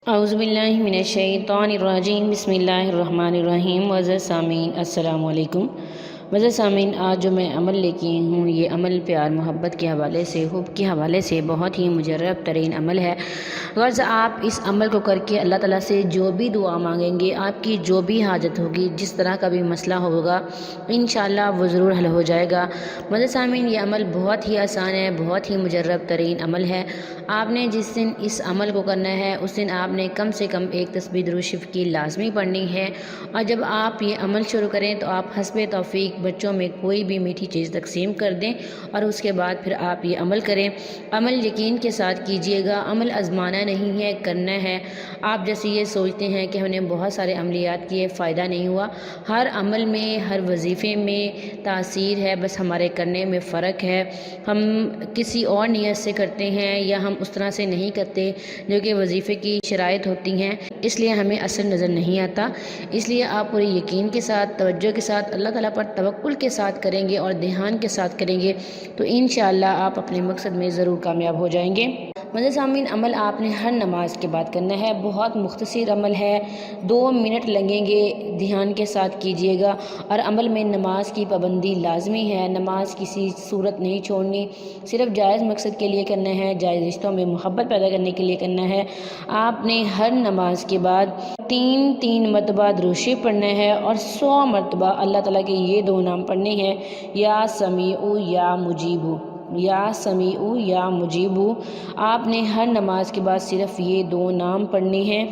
اعوذ باللہ من الشیطان الرجیم، بسم اللہ الرحمن الرحیم۔ معزز سامعین السلام علیکم۔ معزز سامعین، آج جو میں عمل لے کے ہوں یہ عمل پیار محبت کے حوالے سے، حب کے حوالے سے بہت ہی مجرب ترین عمل ہے۔ غرض آپ اس عمل کو کر کے اللہ تعالیٰ سے جو بھی دعا مانگیں گے، آپ کی جو بھی حاجت ہوگی، جس طرح کا بھی مسئلہ ہوگا، انشاءاللہ وہ ضرور حل ہو جائے گا۔ معزز سامعین، یہ عمل بہت ہی آسان ہے، بہت ہی مجرب ترین عمل ہے۔ آپ نے جس دن اس عمل کو کرنا ہے اس دن آپ نے کم سے کم ایک تسبیح درود شریف کی لازمی پڑھنی ہے، اور جب آپ یہ عمل شروع کریں تو آپ حسب توفیق بچوں میں کوئی بھی میٹھی چیز تقسیم کر دیں، اور اس کے بعد پھر آپ یہ عمل کریں۔ عمل یقین کے ساتھ کیجئے گا، عمل آزمانا نہیں ہے، کرنا ہے۔ آپ جیسے یہ سوچتے ہیں کہ ہم نے بہت سارے عملیات کیے، فائدہ نہیں ہوا، ہر عمل میں، ہر وظیفے میں تاثیر ہے، بس ہمارے کرنے میں فرق ہے۔ ہم کسی اور نیت سے کرتے ہیں یا ہم اس طرح سے نہیں کرتے جو کہ وظیفے کی شرائط ہوتی ہیں، اس لیے ہمیں اثر نظر نہیں آتا۔ اس لیے آپ پورے یقین کے ساتھ، توجہ کے ساتھ، اللہ تعالیٰ پر توکل کے ساتھ کریں گے اور دھیان کے ساتھ کریں گے تو انشاءاللہ آپ اپنے مقصد میں ضرور کامیاب ہو جائیں گے۔ معزز سامعین، عمل آپ نے ہر نماز کے بعد کرنا ہے، بہت مختصر عمل ہے، 2 منٹ لگیں گے، دھیان کے ساتھ کیجئے گا۔ اور عمل میں نماز کی پابندی لازمی ہے، نماز کسی صورت نہیں چھوڑنی، صرف جائز مقصد کے لیے کرنا ہے، جائز رشتوں میں محبت پیدا کرنے کے لیے کرنا ہے۔ آپ نے ہر نماز کے بعد 3 مرتبہ درود شریف پڑھنا ہے اور 100 مرتبہ اللہ تعالیٰ کے یہ 2 نام پڑھنے ہیں، یا سمیع یا مجیب، یا سمیع یا مجیب۔ آپ نے ہر نماز کے بعد صرف یہ 2 نام پڑھنے ہیں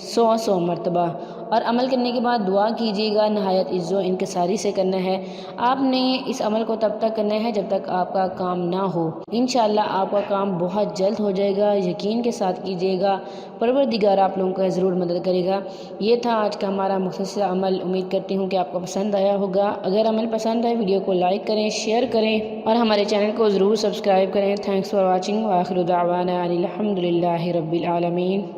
100 مرتبہ، اور عمل کرنے کے بعد دعا کیجیے گا، نہایت عز و انکساری سے کرنا ہے۔ آپ نے اس عمل کو تب تک کرنا ہے جب تک آپ کا کام نہ ہو، انشاءاللہ آپ کا کام بہت جلد ہو جائے گا، یقین کے ساتھ کیجیے گا، پروردگار آپ لوگوں کا ضرور مدد کرے گا۔ یہ تھا آج کا ہمارا مختصر عمل، امید کرتی ہوں کہ آپ کو پسند آیا ہوگا۔ اگر عمل پسند آئے ویڈیو کو لائک کریں، شیئر کریں اور ہمارے چینل کو ضرور سبسکرائب کریں۔ تھینکس فار واچنگ، وآخر دعوانا ان الحمد للہ رب العالمین۔